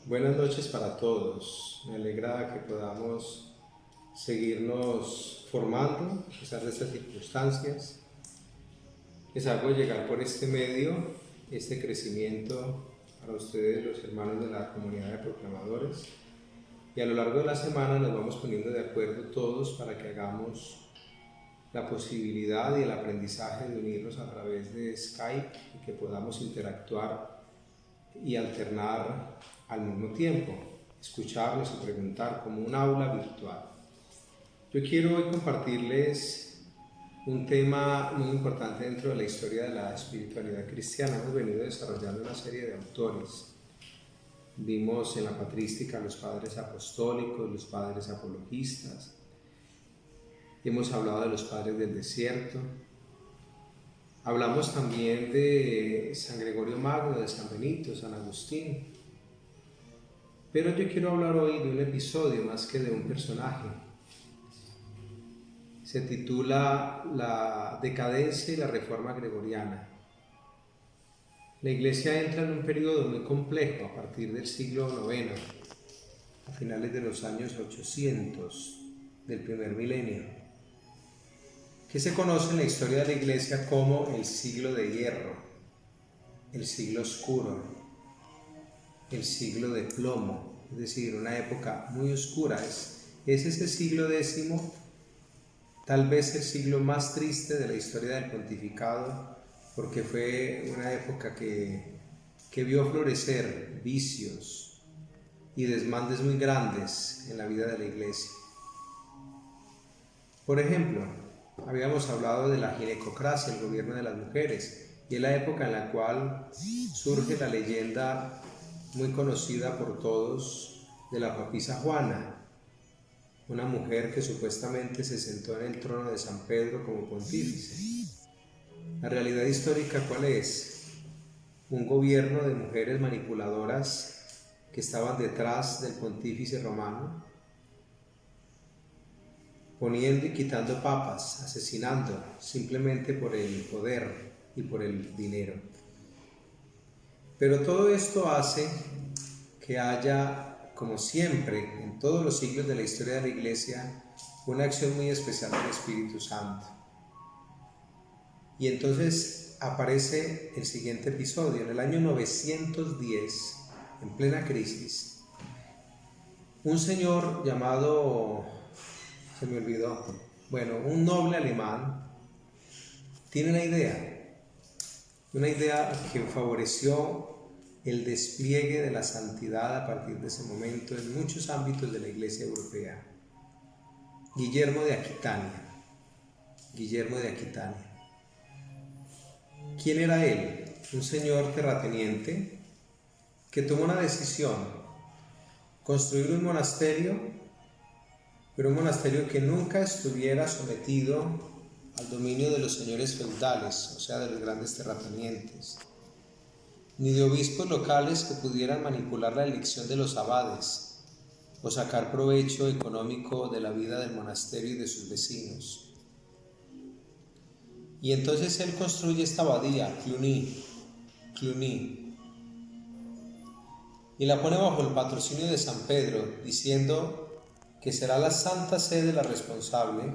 Buenas noches para todos. Me alegra que podamos seguirnos formando a pesar de estas circunstancias. Les hago llegar por este medio este crecimiento para ustedes, los hermanos de la comunidad de proclamadores. Y a lo largo de la semana nos vamos poniendo de acuerdo todos para que hagamos la posibilidad y el aprendizaje de unirnos a través de Skype y que podamos interactuar y alternar al mismo tiempo, escucharnos y preguntar como un aula virtual. Yo quiero hoy compartirles un tema muy importante dentro de la historia de la espiritualidad cristiana. Hemos venido desarrollando una serie de autores. Vimos en la patrística los padres apostólicos, los padres apologistas. Hemos hablado de los padres del desierto. Hablamos también de San Gregorio Magno, de San Benito, San Agustín. Pero yo quiero hablar hoy de un episodio más que de un personaje. Se titula La decadencia y la reforma gregoriana. La Iglesia entra en un periodo muy complejo a partir del siglo IX, a finales de los años 800 del primer milenio, que se conoce en la historia de la Iglesia como el siglo de hierro, el siglo oscuro, el siglo de plomo, es decir, una época muy oscura. Es ese siglo X, tal vez el siglo más triste de la historia del pontificado, porque fue una época que vio florecer vicios y desmandes muy grandes en la vida de la Iglesia. Por ejemplo, habíamos hablado de la ginecocracia, el gobierno de las mujeres, y es la época en la cual surge la leyenda muy conocida por todos de la papisa Juana, una mujer que supuestamente se sentó en el trono de San Pedro como pontífice. La realidad histórica, ¿cuál es? Un gobierno de mujeres manipuladoras que estaban detrás del pontífice romano, poniendo y quitando papas, asesinando simplemente por el poder y por el dinero. Pero todo esto hace que haya, como siempre, en todos los siglos de la historia de la Iglesia, una acción muy especial del Espíritu Santo. Y entonces aparece el siguiente episodio. En el año 910, en plena crisis, un señor llamado, se me olvidó, un noble alemán, tiene una idea que favoreció el despliegue de la santidad a partir de ese momento en muchos ámbitos de la Iglesia europea. Guillermo de Aquitania. ¿Quién era él? Un señor terrateniente que tomó una decisión: construir un monasterio, pero un monasterio que nunca estuviera sometido al dominio de los señores feudales, o sea, de los grandes terratenientes, ni de obispos locales que pudieran manipular la elección de los abades o sacar provecho económico de la vida del monasterio y de sus vecinos. Y entonces él construye esta abadía, Cluny, y la pone bajo el patrocinio de San Pedro, diciendo que será la Santa Sede la responsable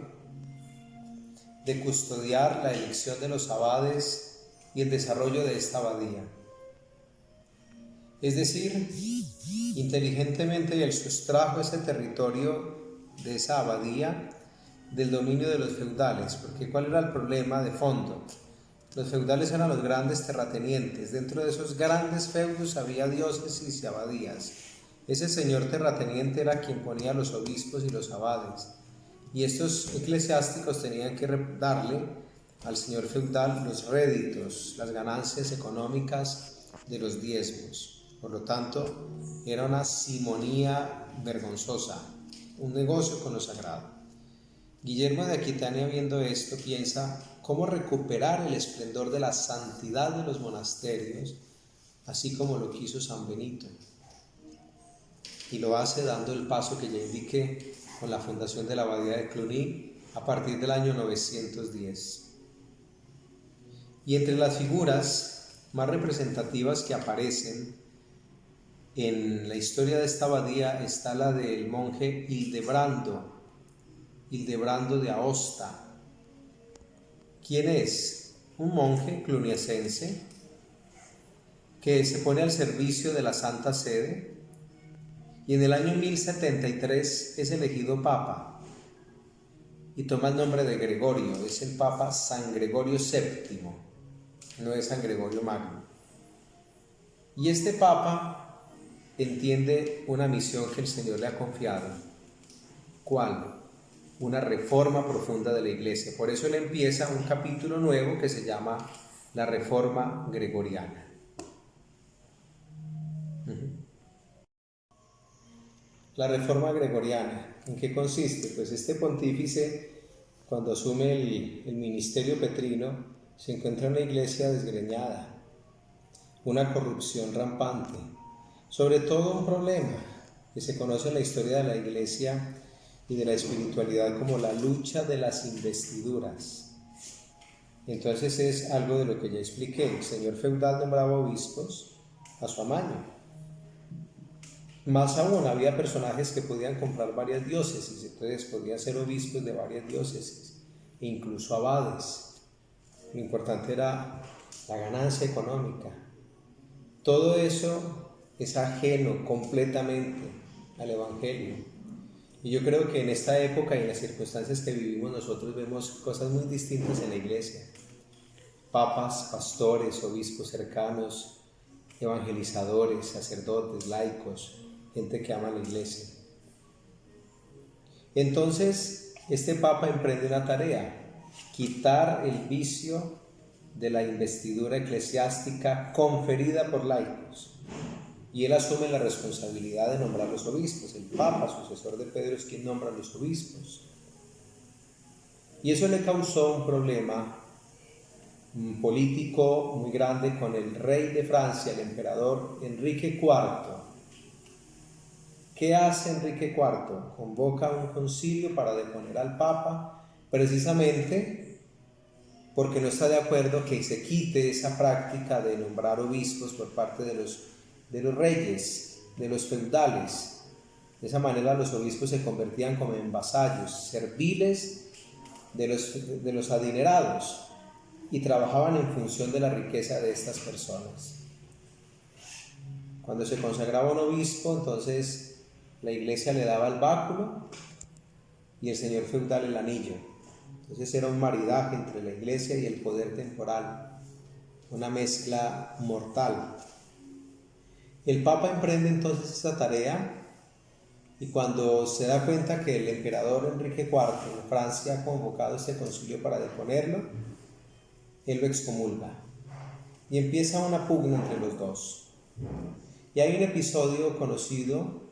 de custodiar la elección de los abades y el desarrollo de esta abadía. Es decir, inteligentemente él sustrajo ese territorio de esa abadía del dominio de los feudales, porque ¿cuál era el problema de fondo? Los feudales eran los grandes terratenientes. Dentro de esos grandes feudos había diócesis y abadías. Ese señor terrateniente era quien ponía los obispos y los abades, y estos eclesiásticos tenían que darle al señor feudal los réditos, las ganancias económicas de los diezmos. Por lo tanto, era una simonía vergonzosa, un negocio con lo sagrado. Guillermo de Aquitania, viendo esto, piensa cómo recuperar el esplendor de la santidad de los monasterios, así como lo quiso San Benito. Y lo hace dando el paso que ya indiqué con la fundación de la abadía de Cluny a partir del año 910. Y entre las figuras más representativas que aparecen en la historia de esta abadía está la del monje Hildebrando de Aosta. ¿Quién es? Un monje cluniacense que se pone al servicio de la Santa Sede y en el año 1073 es elegido papa y toma el nombre de Gregorio. Es el papa San Gregorio VII, no es San Gregorio Magno. Y este papa entiende una misión que el Señor le ha confiado. ¿Cuál? Una reforma profunda de la Iglesia. Por eso él empieza un capítulo nuevo que se llama la Reforma Gregoriana. La Reforma Gregoriana, ¿en qué consiste? Pues este pontífice, cuando asume el ministerio petrino, se encuentra en una iglesia desgreñada, una corrupción rampante, sobre todo un problema que se conoce en la historia de la iglesia y de la espiritualidad como la lucha de las investiduras. Entonces es algo de lo que ya expliqué. El señor feudal nombraba obispos a su amaño. Más aún, había personajes que podían comprar varias diócesis, entonces podían ser obispos de varias diócesis, e incluso abades. Lo importante era la ganancia económica. Todo eso es ajeno completamente al Evangelio. Y yo creo que en esta época y en las circunstancias que vivimos nosotros vemos cosas muy distintas en la iglesia. Papas, pastores, obispos cercanos, evangelizadores, sacerdotes, laicos, gente que ama la iglesia. Entonces, este papa emprende una tarea: quitar el vicio de la investidura eclesiástica conferida por laicos. Y él asume la responsabilidad de nombrar los obispos. El papa, sucesor de Pedro, es quien nombra a los obispos. Y eso le causó un problema político muy grande con el rey de Francia, el emperador Enrique IV. ¿Qué hace Enrique IV? Convoca un concilio para deponer al papa, precisamente porque no está de acuerdo que se quite esa práctica de nombrar obispos por parte de los reyes, de los feudales. De esa manera los obispos se convertían como en vasallos, serviles de los adinerados, y trabajaban en función de la riqueza de estas personas. Cuando se consagraba un obispo, entonces la iglesia le daba el báculo y el señor feudal el anillo. Entonces era un maridaje entre la iglesia y el poder temporal, una mezcla mortal. El papa emprende entonces esta tarea, y cuando se da cuenta que el emperador Enrique IV en Francia ha convocado este concilio para deponerlo, él lo excomulga y empieza una pugna entre los dos. Y hay un episodio conocido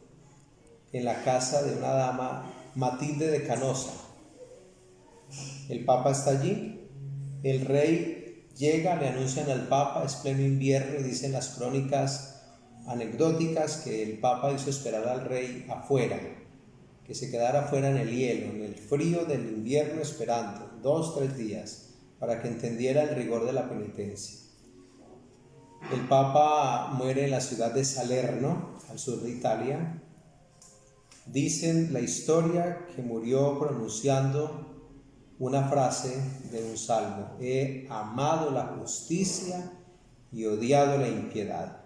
en la casa de una dama, Matilde de Canosa. El papa está allí, el rey llega, le anuncian al papa, es pleno invierno, y dicen las crónicas anecdóticas que el papa hizo esperar al rey afuera, que se quedara afuera en el hielo, en el frío del invierno, esperando 2-3 días para que entendiera el rigor de la penitencia. El papa muere en la ciudad de Salerno, al sur de Italia. Dicen la historia que murió pronunciando una frase de un salmo: he amado la justicia y odiado la impiedad.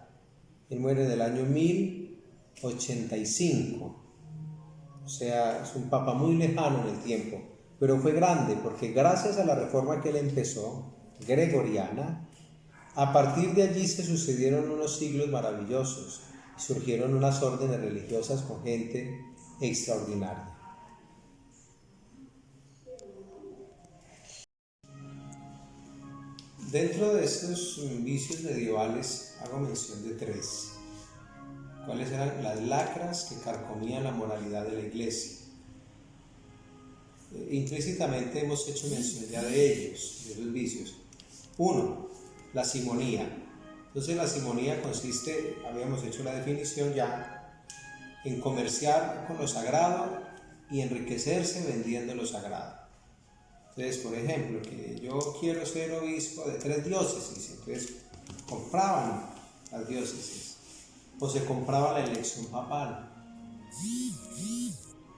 Él muere en el año 1085, o sea, es un papa muy lejano en el tiempo, pero fue grande porque gracias a la reforma que él empezó, gregoriana, a partir de allí se sucedieron unos siglos maravillosos, surgieron unas órdenes religiosas con gente extraordinaria. Dentro de estos vicios medievales hago mención de 3. ¿Cuáles eran? Las lacras que carcomían la moralidad de la iglesia. Implícitamente hemos hecho mención ya de ellos, de los vicios. 1. La simonía. Entonces la simonía consiste, habíamos hecho la definición ya, en comerciar con lo sagrado y enriquecerse vendiendo lo sagrado. Entonces, por ejemplo, que yo quiero ser obispo de 3 diócesis, entonces compraban las diócesis. o se compraba la elección papal.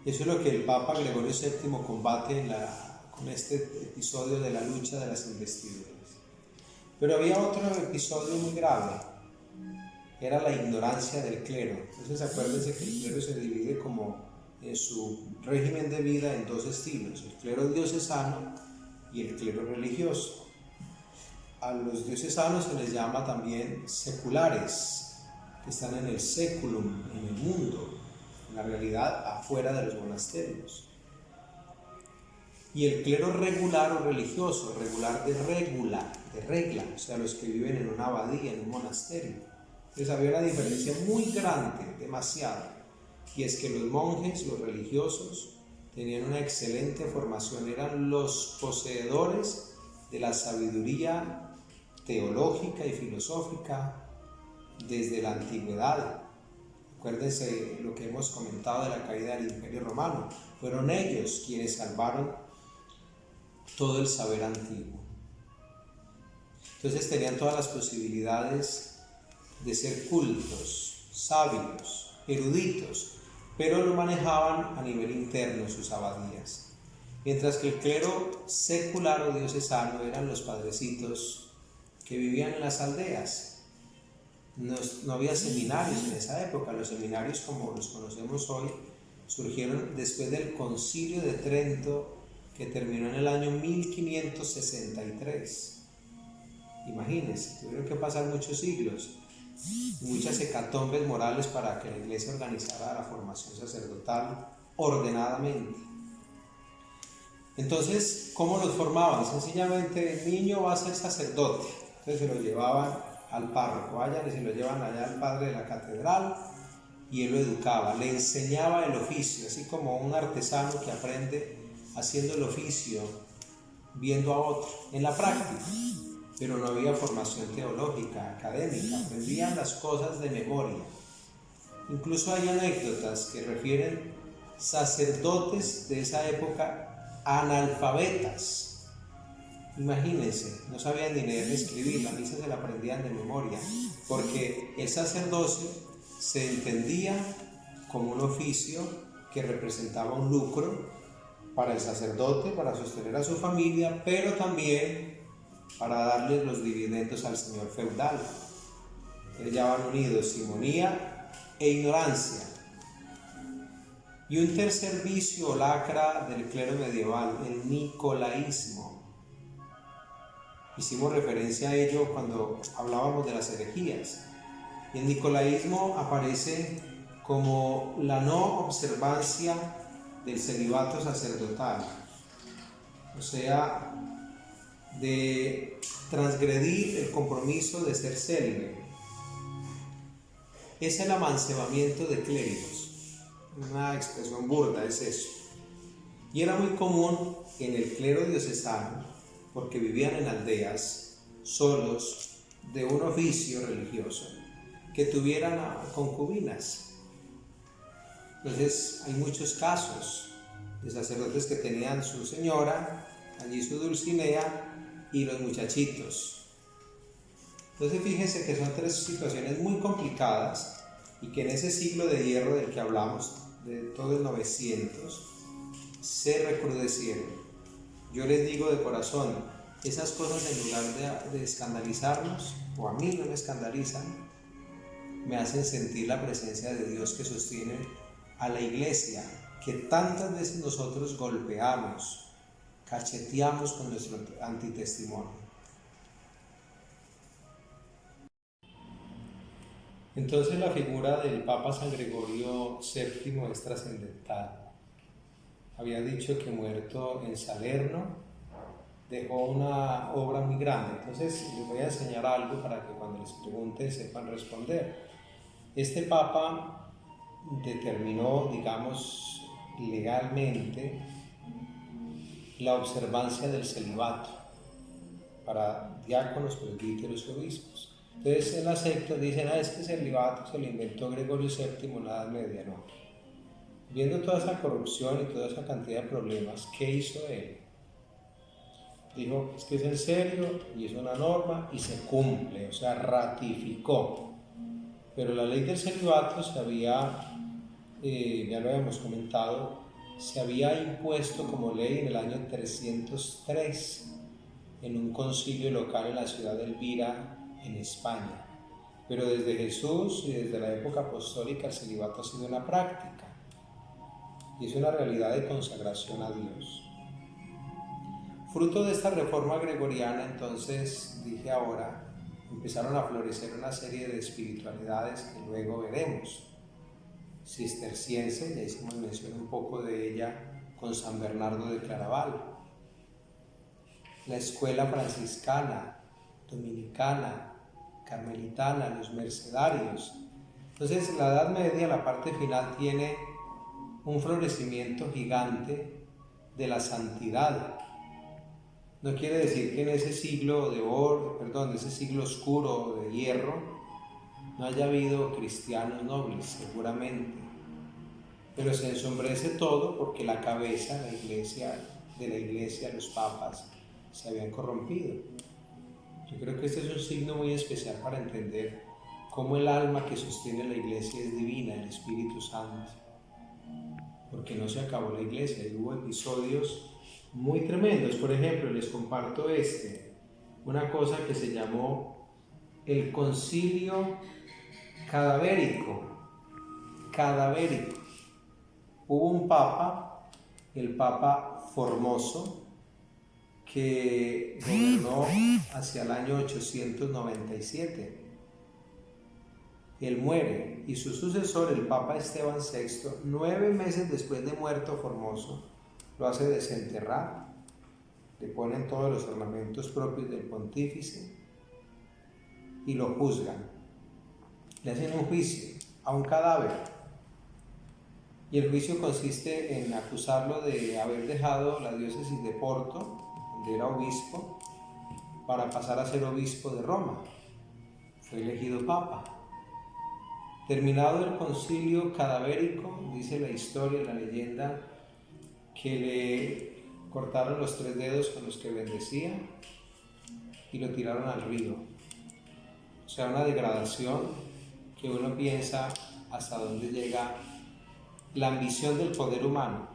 Eso es lo que el Papa Gregorio VII combate con este episodio de la lucha de las investiduras. Pero había otro episodio muy grave, era la ignorancia del clero. Entonces acuérdense que el clero se divide como en su régimen de vida en dos estilos, el clero diocesano y el clero religioso. A los diocesanos se les llama también seculares, que están en el seculum, en el mundo, en la realidad afuera de los monasterios. Y el clero regular o religioso, regular de regla, o sea, los que viven en una abadía, en un monasterio. Entonces había una diferencia muy grande, demasiado, y es que los monjes, los religiosos, tenían una excelente formación, eran los poseedores de la sabiduría teológica y filosófica desde la antigüedad. Acuérdense lo que hemos comentado de la caída del Imperio Romano, fueron ellos quienes salvaron todo el saber antiguo. Entonces tenían todas las posibilidades de ser cultos, sabios, eruditos, pero lo manejaban a nivel interno sus abadías. Mientras que el clero secular o diocesano eran los padrecitos que vivían en las aldeas. No había seminarios en esa época, los seminarios como los conocemos hoy surgieron después del Concilio de Trento, que terminó en el año 1563. Imagínense, tuvieron que pasar muchos siglos, muchas hecatombes morales para que la iglesia organizara la formación sacerdotal ordenadamente. Entonces, ¿cómo los formaban? Sencillamente, el niño va a ser sacerdote, entonces se lo llevaban al párroco, vayan y se lo llevan allá al padre de la catedral, y él lo educaba, le enseñaba el oficio, así como un artesano que aprende haciendo el oficio, viendo a otro, en la práctica. Pero no había formación teológica, académica, aprendían las cosas de memoria. Incluso hay anécdotas que refieren sacerdotes de esa época analfabetas. Imagínense, no sabían ni leer ni escribir, la misa se la aprendían de memoria, porque el sacerdocio se entendía como un oficio que representaba un lucro para el sacerdote, para sostener a su familia, pero también para darles los dividendos al señor feudal. Ya van unidos simonía e ignorancia. Y un tercer vicio o lacra del clero medieval, el nicolaísmo. Hicimos referencia a ello cuando hablábamos de las herejías. Y el nicolaísmo aparece como la no observancia del celibato sacerdotal, o sea, de transgredir el compromiso de ser célibe. Es el amancebamiento de clérigos, una expresión burda es eso. Y era muy común en el clero diocesano, porque vivían en aldeas, solos, de un oficio religioso, que tuvieran concubinas. Entonces hay muchos casos de sacerdotes que tenían su señora, allí su Dulcinea, y los muchachitos. Entonces fíjense que son tres situaciones muy complicadas y que en ese siglo de hierro del que hablamos, de todo el 900, se recrudecieron. Yo les digo de corazón, esas cosas en lugar de escandalizarnos, o a mí no me escandalizan, me hacen sentir la presencia de Dios que sostiene a la iglesia, que tantas veces nosotros golpeamos, cacheteamos con nuestro antitestimonio. Entonces la figura del Papa San Gregorio VII es trascendental. Había dicho que muerto en Salerno dejó una obra muy grande. Entonces les voy a enseñar algo para que cuando les pregunten sepan responder. Este Papa determinó, digamos, legalmente la observancia del celibato para diáconos, presbíteros y obispos. Entonces en las sectas dicen, es que el celibato se lo inventó Gregorio VII en la Edad Media. No. Viendo toda esa corrupción y toda esa cantidad de problemas, ¿qué hizo él? Dijo, es que es en serio, y hizo una norma y se cumple, o sea, ratificó. Pero la ley del celibato se había, ya lo habíamos comentado, se había impuesto como ley en el año 303 en un concilio local en la ciudad de Elvira, en España. Pero desde Jesús y desde la época apostólica el celibato ha sido una práctica y es una realidad de consagración a Dios. Fruto de esta reforma gregoriana, entonces, dije ahora, empezaron a florecer una serie de espiritualidades que luego veremos. Cisterciense, ya hicimos mención un poco de ella con San Bernardo de Claraval. La escuela franciscana, dominicana, carmelitana, los mercedarios. Entonces, la Edad Media, la parte final, tiene un florecimiento gigante de la santidad. No quiere decir que en ese siglo de oro, de ese siglo oscuro de hierro, no haya habido cristianos nobles, seguramente, pero se ensombrece todo porque la cabeza de la iglesia, los papas, se habían corrompido. Yo creo que este es un signo muy especial para entender cómo el alma que sostiene la iglesia es divina, el Espíritu Santo, porque no se acabó la iglesia y hubo episodios muy tremendos. Por ejemplo, les comparto una cosa que se llamó el concilio cadavérico. Hubo un papa, el Papa Formoso, que gobernó hacia el año 897. Él muere y su sucesor, el Papa Esteban VI, 9 meses después de muerto Formoso, lo hace desenterrar, le ponen todos los ornamentos propios del pontífice y lo juzgan. Le hacen un juicio a un cadáver y el juicio consiste en acusarlo de haber dejado la diócesis de Porto, donde era obispo, para pasar a ser obispo de Roma. Fue elegido papa. Terminado el concilio cadavérico, dice la historia, la leyenda, que le cortaron los 3 dedos con los que bendecía y lo tiraron al río. O sea, una degradación que uno piensa hasta dónde llega la ambición del poder humano.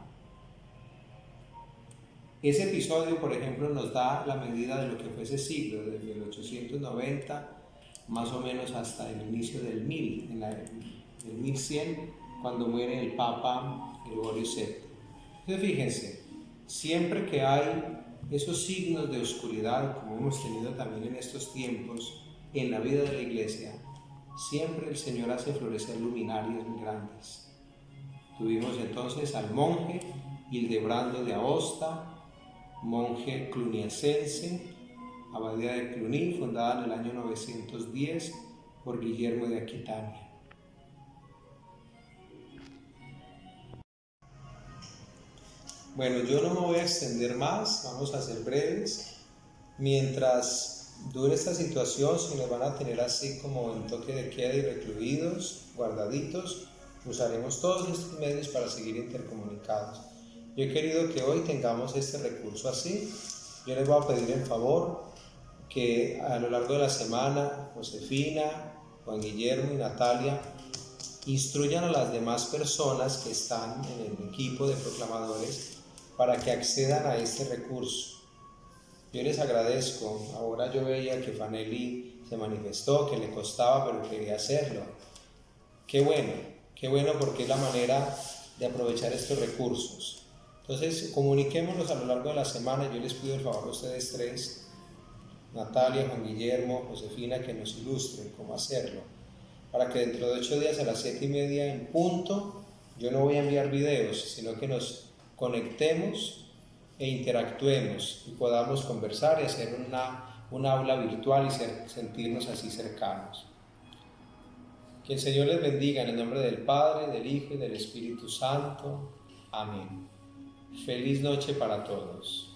Ese episodio, por ejemplo, nos da la medida de lo que fue ese siglo, desde el 890 más o menos hasta el inicio del 1000, del 1100, cuando muere el Papa Gregorio VII. Entonces fíjense, siempre que hay esos signos de oscuridad, como hemos tenido también en estos tiempos, en la vida de la Iglesia, siempre el Señor hace florecer luminarias muy grandes. Tuvimos entonces al monje Hildebrando de Aosta, monje cluniacense, abadía de Cluny, fundada en el año 910 por Guillermo de Aquitania. Bueno, yo no me voy a extender más, vamos a ser breves. Mientras dure esta situación, si nos van a tener así como en toque de queda y recluidos, guardaditos, usaremos todos estos medios para seguir intercomunicados. Yo he querido que hoy tengamos este recurso así. Yo les voy a pedir en favor que a lo largo de la semana Josefina, Juan Guillermo y Natalia instruyan a las demás personas que están en el equipo de proclamadores para que accedan a este recurso. Yo les agradezco. Ahora yo veía que Fanelli se manifestó, que le costaba, pero quería hacerlo. Qué bueno porque es la manera de aprovechar estos recursos. Entonces, comuniquémonos a lo largo de la semana. Yo les pido el favor a ustedes 3, Natalia, Juan Guillermo, Josefina, que nos ilustren cómo hacerlo, para que dentro de 8 días a las 7:30 en punto, yo no voy a enviar videos, sino que nos conectemos e interactuemos y podamos conversar y hacer un aula virtual y sentirnos así cercanos. Que el Señor les bendiga en el nombre del Padre, del Hijo y del Espíritu Santo. Amén. Feliz noche para todos.